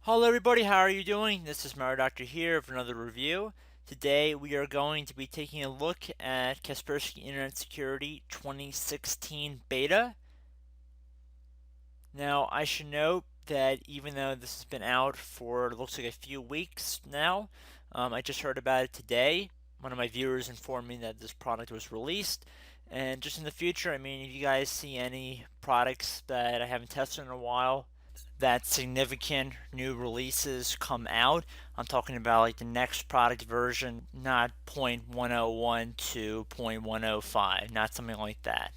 Hello everybody, how are you doing? This is Mario Doctor here for another review. Today we are going to be taking a look at Kaspersky Internet Security 2016 beta. Now I should note that even though this has been out for looks like a few weeks now, I just heard about it today. One of my viewers informed me that this product was released. And just in the future, I mean, if you guys see any products that I haven't tested in a while, that significant new releases come out. I'm talking about like the next product version, not 0.101 to 0.105, not something like that.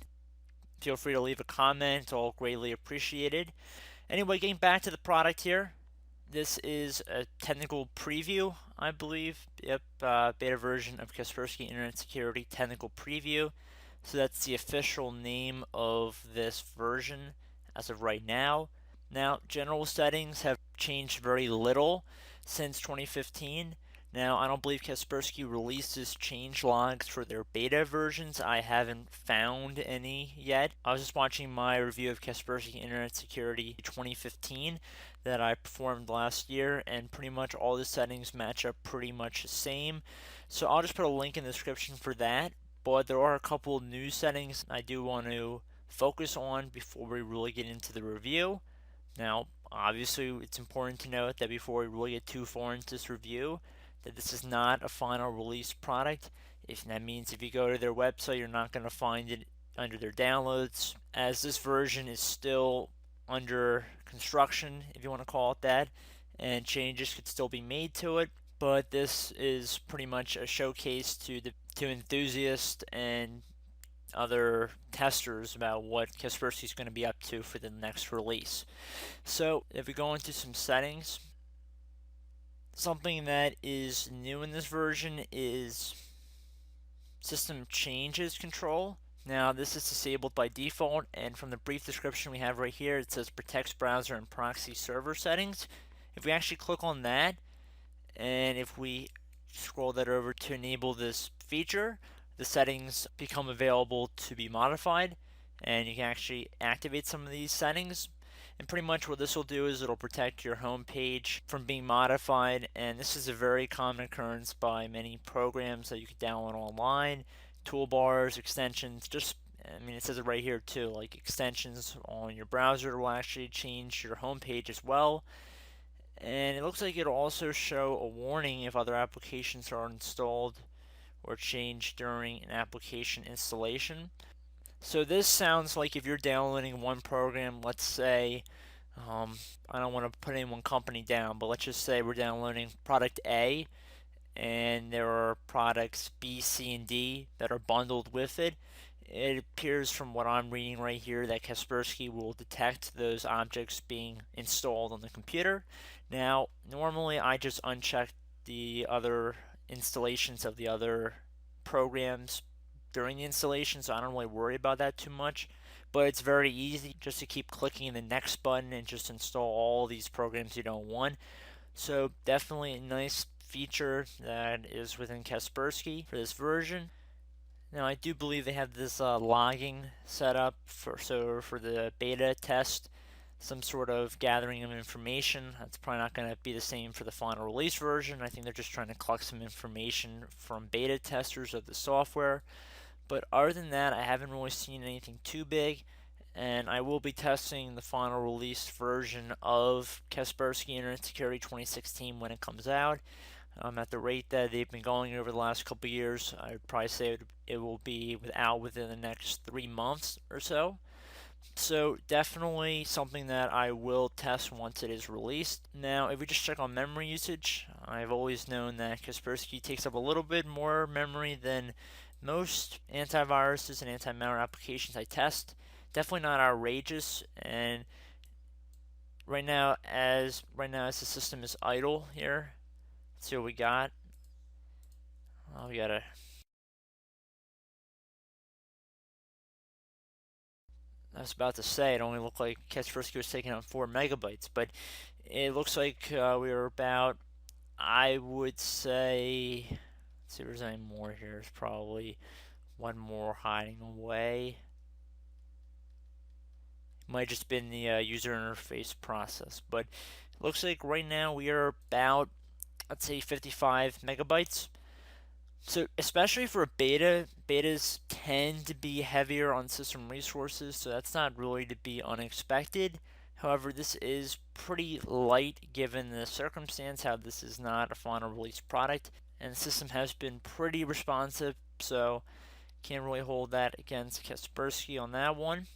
Feel free to leave a comment, it's all greatly appreciated. Anyway, getting back to the product here, this is a technical preview, I believe. Yep, beta version of Kaspersky Internet Security Technical Preview. So that's the official name of this version as of right now. Now, general settings have changed very little since 2015. Now, I don't believe Kaspersky releases change logs for their beta versions. I haven't found any yet. I was just watching my review of Kaspersky Internet Security 2015 that I performed last year, and pretty much all the settings match up pretty much the same. So I'll just put a link in the description for that. But there are a couple new settings I do want to focus on before we really get into the review. Now, obviously, it's important to note that before we really get too far into this review, that this is not a final release product. If that means if you go to their website, you're not going to find it under their downloads, as this version is still under construction, if you want to call it that, and changes could still be made to it. But this is pretty much a showcase to enthusiasts and other testers about what Kaspersky is going to be up to for the next release. So if we go into some settings, something that is new in this version is system changes control. Now this is disabled by default, and from the brief description we have right here, it says protects browser and proxy server settings. If we actually click on that, and if we scroll that over to enable this feature, the settings become available to be modified, and you can actually activate some of these settings. And pretty much what this will do is it'll protect your home page from being modified, and this is a very common occurrence by many programs that you can download online, toolbars, extensions, just I mean, it says it right here too, like extensions on your browser will actually change your home page as well. And it looks like it'll also show a warning if other applications are installed or changed during an application installation. So this sounds like if you're downloading one program, let's say, I don't want to put any one company down, but let's just say we're downloading product A, and there are products B, C, and D that are bundled with it. It appears from what I'm reading right here that Kaspersky will detect those objects being installed on the computer. Now, normally I just uncheck the other installations of the other programs during the installation, so I don't really worry about that too much. But it's very easy just to keep clicking the next button and just install all these programs you don't want. So definitely a nice feature that is within Kaspersky for this version. Now I do believe they have this logging set up for the beta test, some sort of gathering of information. That's probably not going to be the same for the final release version. I think they're just trying to collect some information from beta testers of the software. But other than that, I haven't really seen anything too big, and I will be testing the final release version of Kaspersky Internet Security 2016 when it comes out. At the rate that they've been going over the last couple years, I would probably say it will be out within the next 3 months or so. So definitely something that I will test once it is released. Now, if we just check on memory usage, I've always known that Kaspersky takes up a little bit more memory than most antiviruses and anti-malware applications I test. Definitely not outrageous, and right now as the system is idle here, let's see what we got. Oh, we got a. I was about to say it only looked like Kaspersky was taking on 4 megabytes, but it looks like we were about. I would say. Let's see if there's any more here. There's probably one more hiding away. Might just been the user interface process, but Looks like right now we are about, let's say, 55 megabytes. So especially for a beta, betas tend to be heavier on system resources, so that's not really to be unexpected. However, this is pretty light given the circumstance, how this is not a final release product, and the system has been pretty responsive, so can't really hold that against Kaspersky on that one.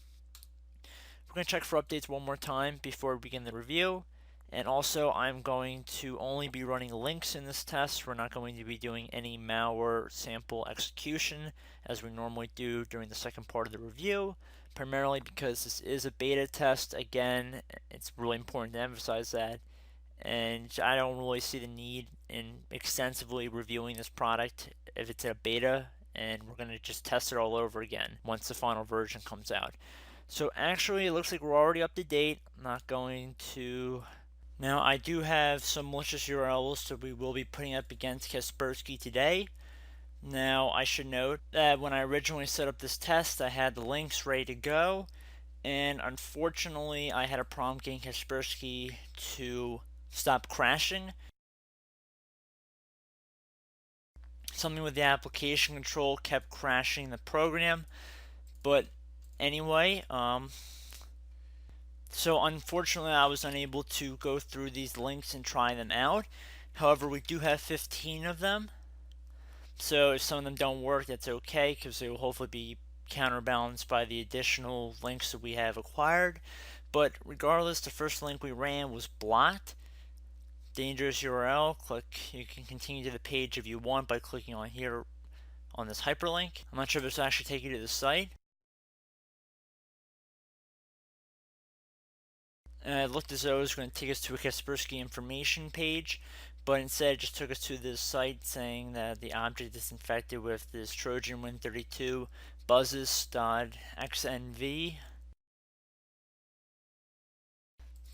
We're going to check for updates one more time before we begin the review. And also, I'm going to only be running links in this test. We're not going to be doing any malware sample execution as we normally do during the second part of the review, primarily because this is a beta test. Again, it's really important to emphasize that. And I don't really see the need in extensively reviewing this product if it's a beta, and we're going to just test it all over again once the final version comes out. So actually, it looks like we're already up to date. I'm not going to. Now, I do have some malicious URLs that we will be putting up against Kaspersky today. Now, I should note that when I originally set up this test, I had the links ready to go, and unfortunately, I had a problem getting Kaspersky to stop crashing. Something with the application control kept crashing the program, but anyway, so unfortunately I was unable to go through these links and try them out. However, we do have 15 of them. So if some of them don't work, that's okay because they will hopefully be counterbalanced by the additional links that we have acquired. But regardless, the first link we ran was blocked. Dangerous URL. Click. You can continue to the page if you want by clicking on here on this hyperlink. I'm not sure if this will actually take you to the site. And it looked as though it was going to take us to a Kaspersky information page, but instead it just took us to this site saying that the object is infected with this Trojan Win32 buzzes.xnv.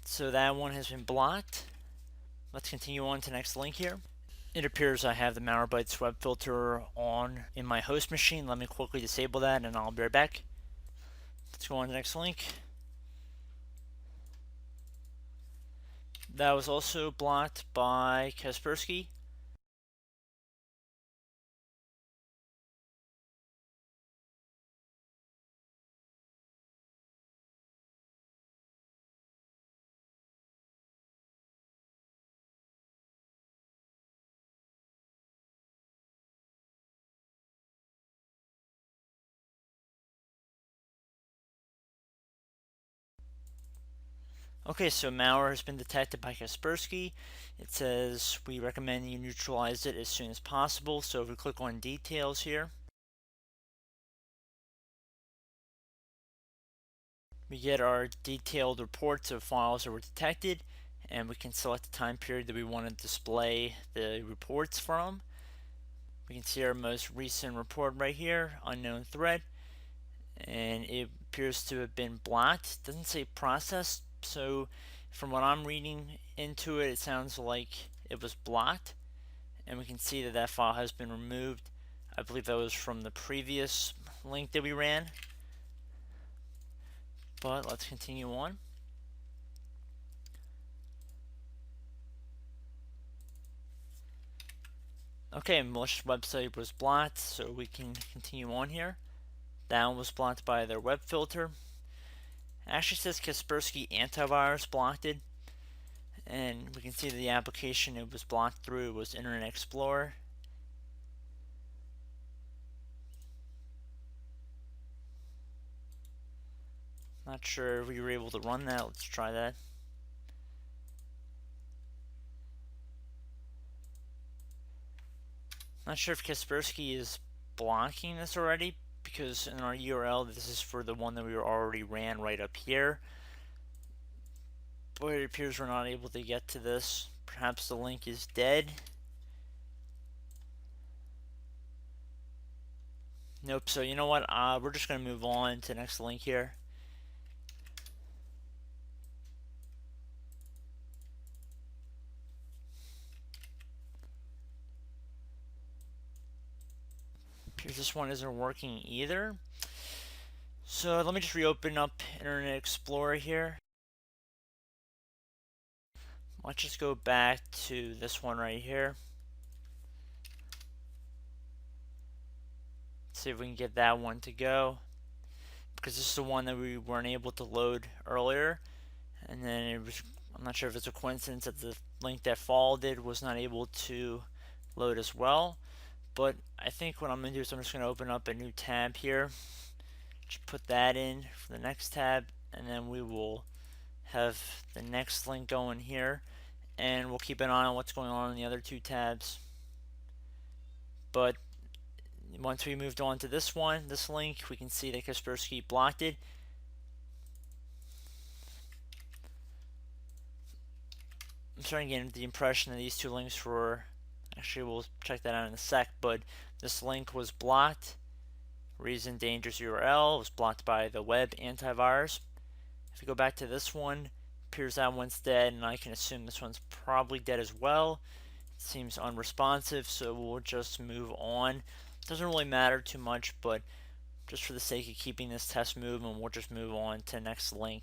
So that one has been blocked. Let's continue on to the next link here. It appears I have the Malwarebytes web filter on in my host machine. Let me quickly disable that and I'll be right back. Let's go on to the next link. That was also blocked by Kaspersky. Okay, so malware has been detected by Kaspersky. It says we recommend you neutralize it as soon as possible. So if we click on details here, we get our detailed reports of files that were detected, and we can select the time period that we want to display the reports from. We can see our most recent report right here, unknown threat, and it appears to have been blocked. It doesn't say processed, so from what I'm reading into it, it sounds like it was blocked, and we can see that that file has been removed. I believe that was from the previous link that we ran, but let's continue on. Okay, malicious website was blocked, so we can continue on here. That one was blocked by their web filter. It actually says Kaspersky antivirus blocked it, and we can see that the application it was blocked through was Internet Explorer. Not sure if we were able to run that. Let's try that. Not sure if Kaspersky is blocking this already, because in our URL this is for the one that we already ran right up here. But it appears we're not able to get to this. Perhaps the link is dead. Nope, so you know what? We're just going to move on to the next link here. Appears this one isn't working either. So let me just reopen up Internet Explorer here. Let's just go back to this one right here. See if we can get that one to go, because this is the one that we weren't able to load earlier. And then it was, I'm not sure if it's a coincidence that the link that followed it was not able to load as well. But I think what I'm going to do is I'm just going to open up a new tab here. Just put that in for the next tab, and then we will have the next link going here, and we'll keep an eye on what's going on in the other two tabs. But once we moved on to this one, this link, we can see that Kaspersky blocked it. I'm starting to get the impression that these two links were, actually we'll check that out in a sec, but this link was blocked. Reason dangerous URL was blocked by the web antivirus. If we go back to this one, appears that one's dead, and I can assume this one's probably dead as well. It seems unresponsive, so we'll just move on. Doesn't really matter too much, but just for the sake of keeping this test moving, we'll just move on to the next link.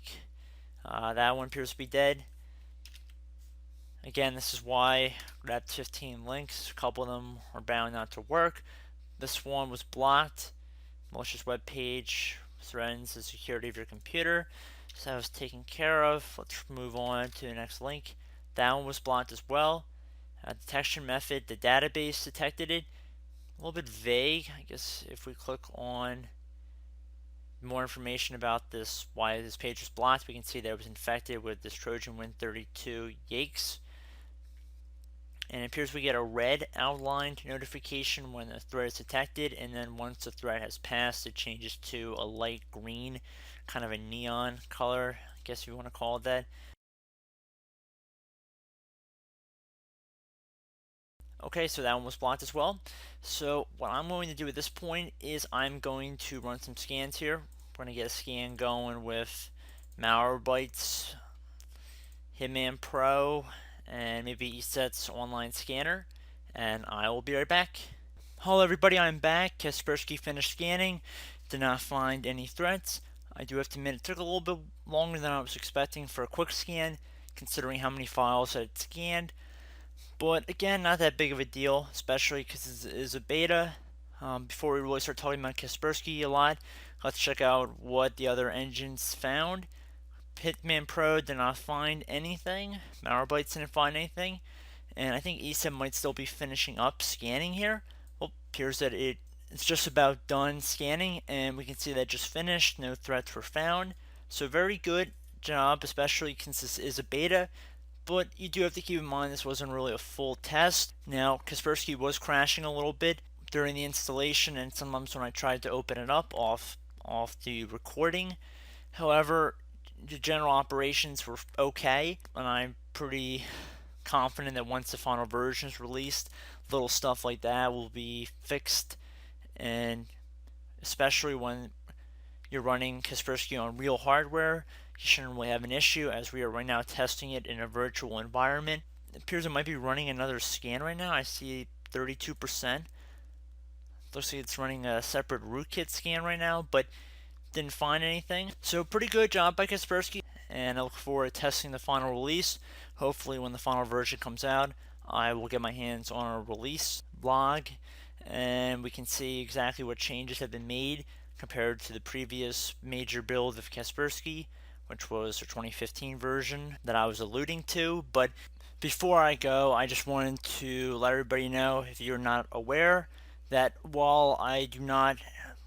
That one appears to be dead. Again, this is why we have 15 links. A couple of them are bound not to work. This one was blocked. Malicious web page threatens the security of your computer. So that was taken care of. Let's move on to the next link. That one was blocked as well. Detection method, the database detected it. A little bit vague. I guess if we click on more information about this, why this page was blocked, we can see that it was infected with this Trojan Win32 Yakes. And it appears we get a red outlined notification when the threat is detected, and then once the threat has passed, it changes to a light green, kind of a neon color, I guess if you want to call it that. Okay, so that one was blocked as well. So what I'm going to do at this point is I'm going to run some scans here. We're going to get a scan going with Malwarebytes, Hitman Pro, and maybe ESET's online scanner, and I will be right back. Hello everybody, I'm back. Kaspersky finished scanning, did not find any threats. I do have to admit it took a little bit longer than I was expecting for a quick scan, considering how many files that it scanned. But again, not that big of a deal, especially because it is a beta. Before we really start talking about Kaspersky a lot, let's check out what the other engines found. Hitman Pro did not find anything. Malwarebytes didn't find anything. And I think ESET might still be finishing up scanning here. Well, appears that it's just about done scanning, and we can see that it just finished. No threats were found. So very good job, especially since this is a beta. But you do have to keep in mind this wasn't really a full test. Now, Kaspersky was crashing a little bit during the installation, and sometimes when I tried to open it up off the recording. However, the general operations were okay, and I'm pretty confident that once the final version is released, little stuff like that will be fixed, and especially when you're running Kaspersky on real hardware, you shouldn't really have an issue, as we are right now testing it in a virtual environment. It appears it might be running another scan right now. I see 32%. Looks like it's running a separate rootkit scan right now, but didn't find anything. So pretty good job by Kaspersky, and I look forward to testing the final release. Hopefully when the final version comes out, I will get my hands on a release log, and we can see exactly what changes have been made compared to the previous major build of Kaspersky, which was the 2015 version that I was alluding to. But before I go, I just wanted to let everybody know, if you're not aware, that while I do not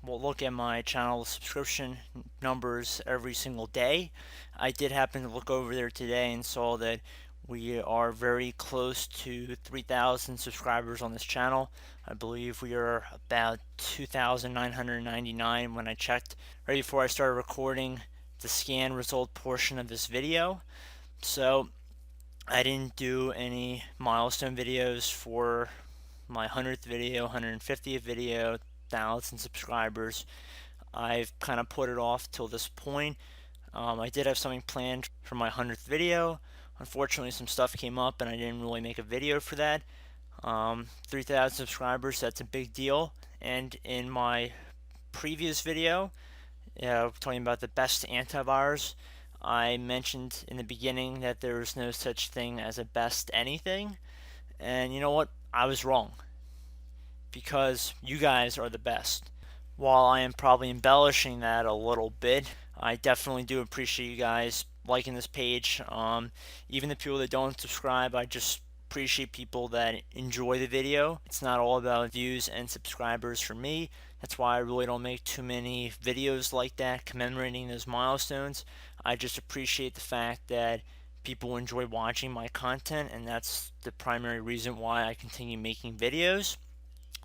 look at my channel subscription numbers every single day, I did happen to look over there today and saw that we are very close to 3,000 subscribers on this channel. I believe we are about 2,999 when I checked right before I started recording the scan result portion of this video. So I didn't do any milestone videos for my 100th video, 150th video, 1,000 subscribers. I've kind of put it off till this point. I did have something planned for my 100th video. Unfortunately, some stuff came up and I didn't really make a video for that. 3,000 subscribers, that's a big deal. And in my previous video, talking about the best antivirus, I mentioned in the beginning that there's no such thing as a best anything, and you know what? I was wrong because you guys are the best. While I am probably embellishing that a little bit, I definitely do appreciate you guys liking this page. Even the people that don't subscribe, I just appreciate people that enjoy the video. It's not all about views and subscribers for me. That's why I really don't make too many videos like that commemorating those milestones. I just appreciate the fact that people enjoy watching my content, and that's the primary reason why I continue making videos.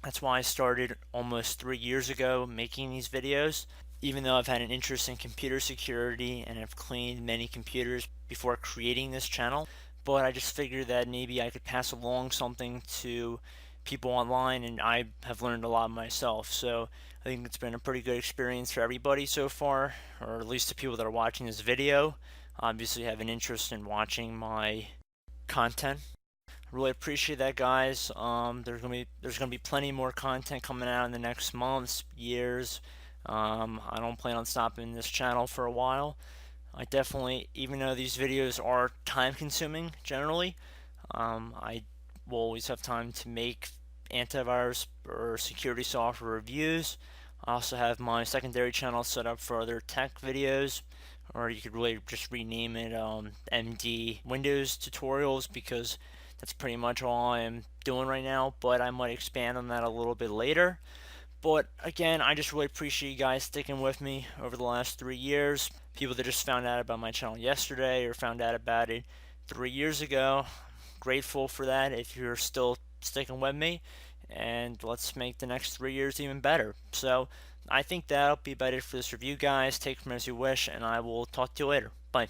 That's why I started almost 3 years ago making these videos. Even though I've had an interest in computer security and have cleaned many computers before creating this channel, but I just figured that maybe I could pass along something to people online, and I have learned a lot myself. So I think it's been a pretty good experience for everybody so far, or at least the people that are watching this video obviously have an interest in watching my content. Really appreciate that, guys. There's gonna be plenty more content coming out in the next months, years. I don't plan on stopping this channel for a while. I definitely, even though these videos are time consuming generally, I will always have time to make antivirus or security software reviews. I also have my secondary channel set up for other tech videos, or you could really just rename it MD Windows tutorials, because that's pretty much all I am doing right now, but I might expand on that a little bit later. But again, I just really appreciate you guys sticking with me over the last 3 years. People that just found out about my channel yesterday or found out about it 3 years ago, grateful for that if you're still sticking with me. And let's make the next 3 years even better. So I think that'll be about it for this review, guys. Take it from as you wish, and I will talk to you later. Bye.